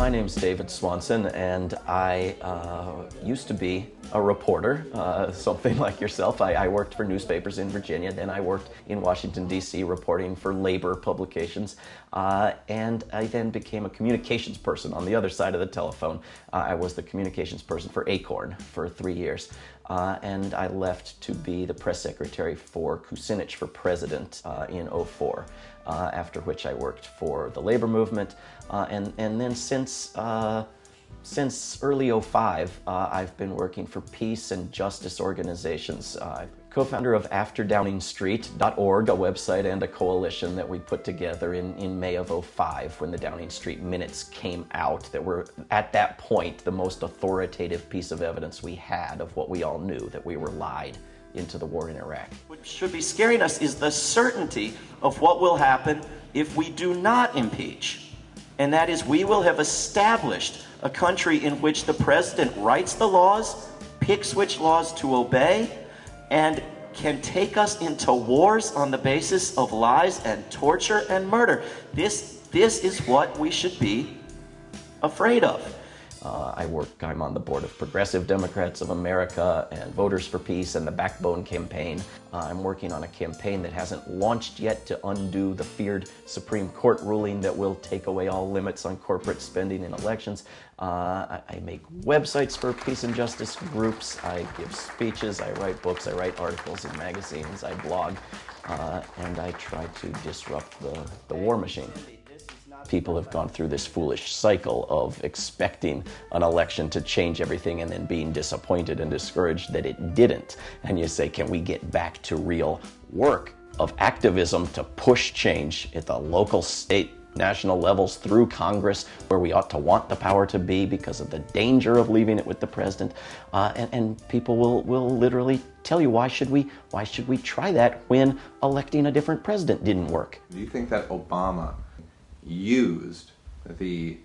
My name's David Swanson, and I used to be a reporter, something like yourself. I worked for newspapers in Virginia, then I worked in Washington, D.C. reporting for labor publications, and I then became a communications person on the other side of the telephone. I was the communications person for Acorn for 3 years, and I left to be the press secretary for Kucinich for president in '04. After which I worked for the labor movement, and then since early '05, I've been working for peace and justice organizations. Co-founder of AfterDowningStreet.org, a website and a coalition that we put together in May of '05 when the Downing Street Minutes came out, that were at that point the most authoritative piece of evidence we had of what we all knew, that we were lied into the war in Iraq. What should be scaring us is the certainty of what will happen if we do not impeach. And that is, we will have established a country in which the president writes the laws, picks which laws to obey, and can take us into wars on the basis of lies and torture and murder. This is what we should be afraid of. I'm on the board of Progressive Democrats of America and Voters for Peace and the Backbone campaign. I'm working on a campaign that hasn't launched yet to undo the feared Supreme Court ruling that will take away all limits on corporate spending in elections. I make websites for peace and justice groups. I give speeches. I write books. I write articles in magazines. I blog. And I try to disrupt the war machine. People have gone through this foolish cycle of expecting an election to change everything and then being disappointed and discouraged that it didn't. And you say, can we get back to real work of activism to push change at the local, state, national levels through Congress, where we ought to want the power to be because of the danger of leaving it with the president? And people will literally tell you, why should we try that when electing a different president didn't work? Do you think that Obama used the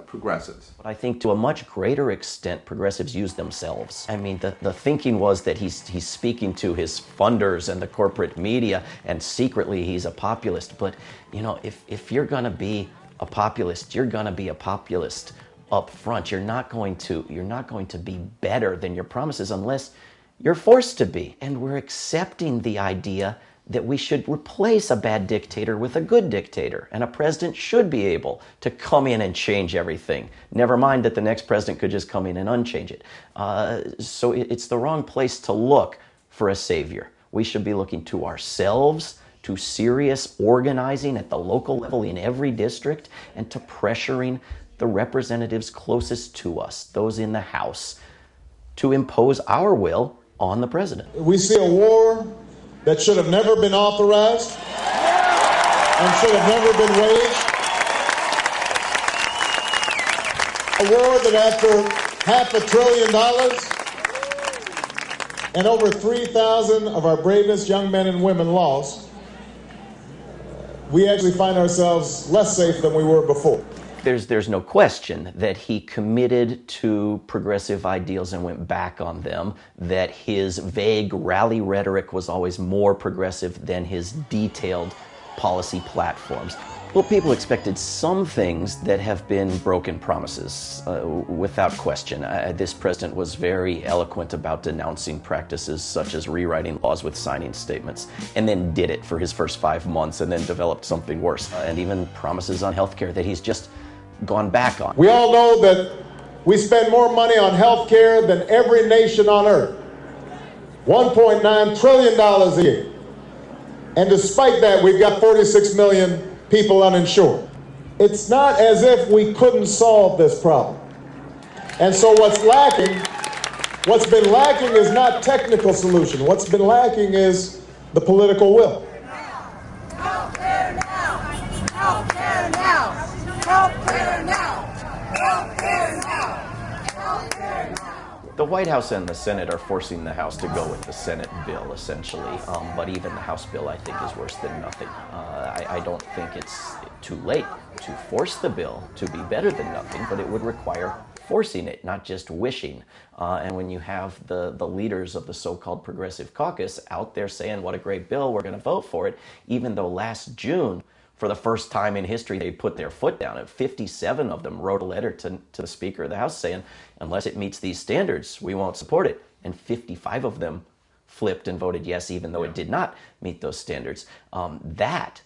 progressives? But I think to a much greater extent, progressives use themselves. I mean, the thinking was that he's speaking to his funders and the corporate media, and secretly he's a populist. But, you know, if you're going to be a populist, you're going to be a populist up front. You're not going to be better than your promises unless you're forced to be. And we're accepting the idea that we should replace a bad dictator with a good dictator, and a president should be able to come in and change everything. Never mind that the next president could just come in and unchange it. So it's the wrong place to look for a savior. We should be looking to ourselves, to serious organizing at the local level in every district, and to pressuring the representatives closest to us, those in the House, to impose our will on the president. We see a war that should have never been authorized and should have never been waged. A war that after $500 billion and over 3,000 of our bravest young men and women lost, we actually find ourselves less safe than we were before. There's no question that he committed to progressive ideals and went back on them, that his vague rally rhetoric was always more progressive than his detailed policy platforms. Well, people expected some things that have been broken promises, without question. This president was very eloquent about denouncing practices such as rewriting laws with signing statements, and then did it for his first 5 months and then developed something worse. And even promises on health care that he's just gone back on. We all know that we spend more money on health care than every nation on earth. $1.9 trillion a year. And despite that, we've got 46 million people uninsured. It's not as if we couldn't solve this problem. And so what's been lacking is not technical solution. What's been lacking is the political will. Help care now! Help care now! Help care now! Help care now! Help care now! The White House and the Senate are forcing the House to go with the Senate bill, essentially. But even the House bill, I think, is worse than nothing. I don't think it's too late to force the bill to be better than nothing, but it would require forcing it, not just wishing. And when you have the leaders of the so-called Progressive Caucus out there saying, what a great bill, we're going to vote for it, even though last June, For the first time in history, they put their foot down, and 57 of them wrote a letter to the Speaker of the House saying, unless it meets these standards, we won't support it. And 55 of them flipped and voted yes, even though it did not meet those standards. That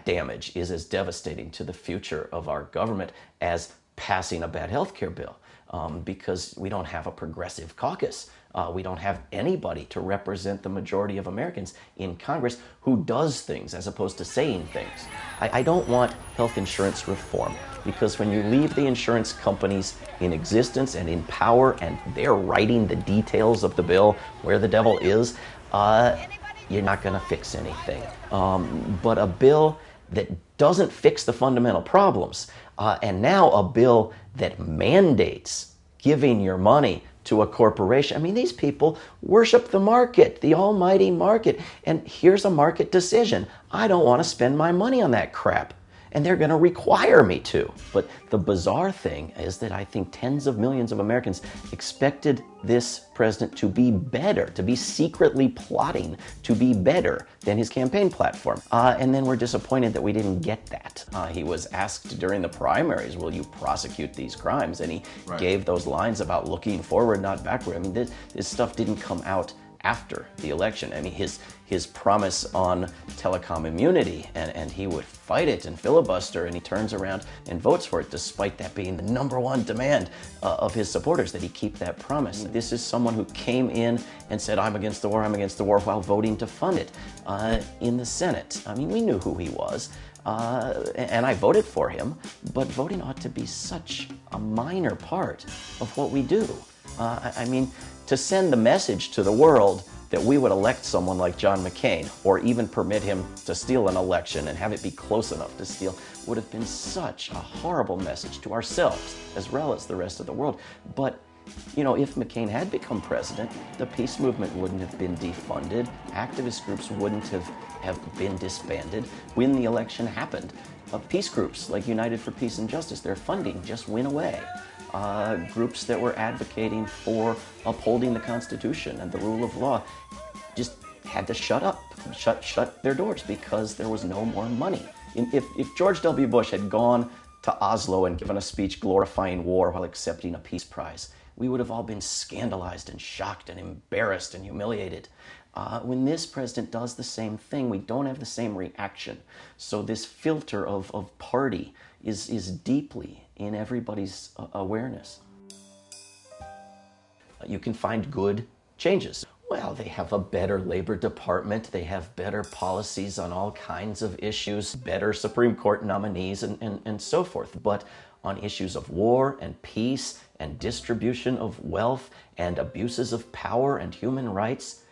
damage is as devastating to the future of our government as passing a bad health care bill, because we don't have a progressive caucus. We don't have anybody to represent the majority of Americans in Congress who does things as opposed to saying things. I don't want health insurance reform, because when you leave the insurance companies in existence and in power and they're writing the details of the bill where the devil is, you're not going to fix anything. But a bill that doesn't fix the fundamental problems, and now a bill that mandates giving your money to a corporation. I mean, these people worship the market, the almighty market. And here's a market decision. I don't want to spend my money on that crap. And they're going to require me to. But the bizarre thing is that I think tens of millions of Americans expected this president to be better, to be secretly plotting to be better than his campaign platform. And then we're disappointed that we didn't get that. He was asked during the primaries, will you prosecute these crimes? And he gave those lines about looking forward, not backward. I mean, this stuff didn't come out after the election. I mean, his promise on telecom immunity, and he would fight it and filibuster, and he turns around and votes for it, despite that being the #1 demand of his supporters, that he keep that promise. This is someone who came in and said, I'm against the war, while voting to fund it in the Senate. I mean, we knew who he was, and I voted for him, but voting ought to be such a minor part of what we do. I mean, to send the message to the world that we would elect someone like John McCain, or even permit him to steal an election and have it be close enough to steal, would have been such a horrible message to ourselves as well as the rest of the world. But, you know, if McCain had become president, the peace movement wouldn't have been defunded, activist groups wouldn't have been disbanded. When the election happened, peace groups like United for Peace and Justice, their funding just went away. Groups that were advocating for upholding the Constitution and the rule of law just had to shut up, shut their doors, because there was no more money. If George W. Bush had gone to Oslo and given a speech glorifying war while accepting a peace prize, we would have all been scandalized and shocked and embarrassed and humiliated. When this president does the same thing, we don't have the same reaction. So this filter of party is deeply in everybody's awareness. You can find good changes. Well, they have a better Labor Department, they have better policies on all kinds of issues, better Supreme Court nominees, and so forth. But on issues of war and peace and distribution of wealth and abuses of power and human rights,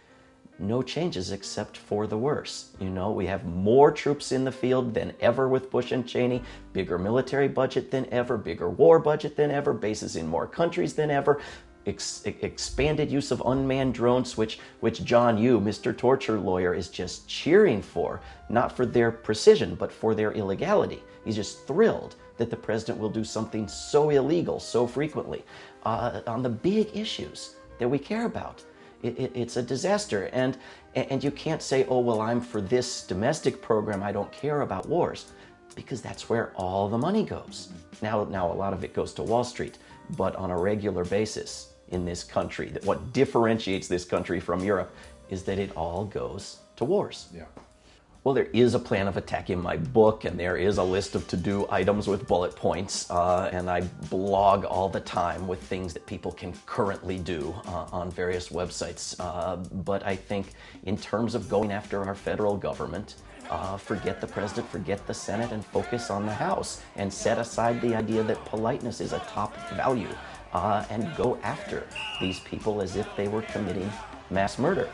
no changes except for the worse. You know, we have more troops in the field than ever with Bush and Cheney, bigger military budget than ever, bigger war budget than ever, bases in more countries than ever, expanded use of unmanned drones, which John Yoo, Mr. Torture Lawyer, is just cheering for, not for their precision, but for their illegality. He's just thrilled that the president will do something so illegal so frequently on the big issues that we care about. It's a disaster, and you can't say, oh, well, I'm for this domestic program, I don't care about wars, because that's where all the money goes. Now a lot of it goes to Wall Street, but on a regular basis in this country, what differentiates this country from Europe is that it all goes to wars. Yeah. Well, there is a plan of attack in my book, and there is a list of to-do items with bullet points, and I blog all the time with things that people can currently do on various websites. But I think in terms of going after our federal government, forget the president, forget the Senate, and focus on the House, and set aside the idea that politeness is a top value, and go after these people as if they were committing mass murder.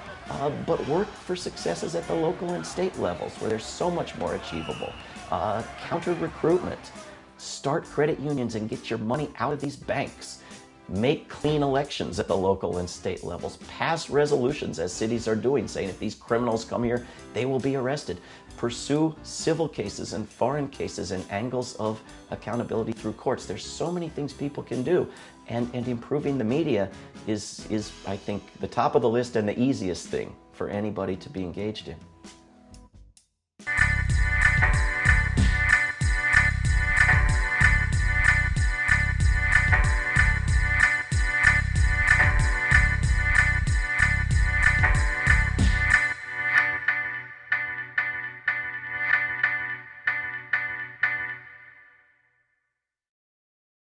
But work for successes at the local and state levels, where there's so much more achievable. Counter recruitment. Start credit unions and get your money out of these banks. Make clean elections at the local and state levels. Pass resolutions, as cities are doing, saying if these criminals come here, they will be arrested. Pursue civil cases and foreign cases and angles of accountability through courts. There's so many things people can do. And improving the media is, I think, the top of the list and the easiest thing for anybody to be engaged in.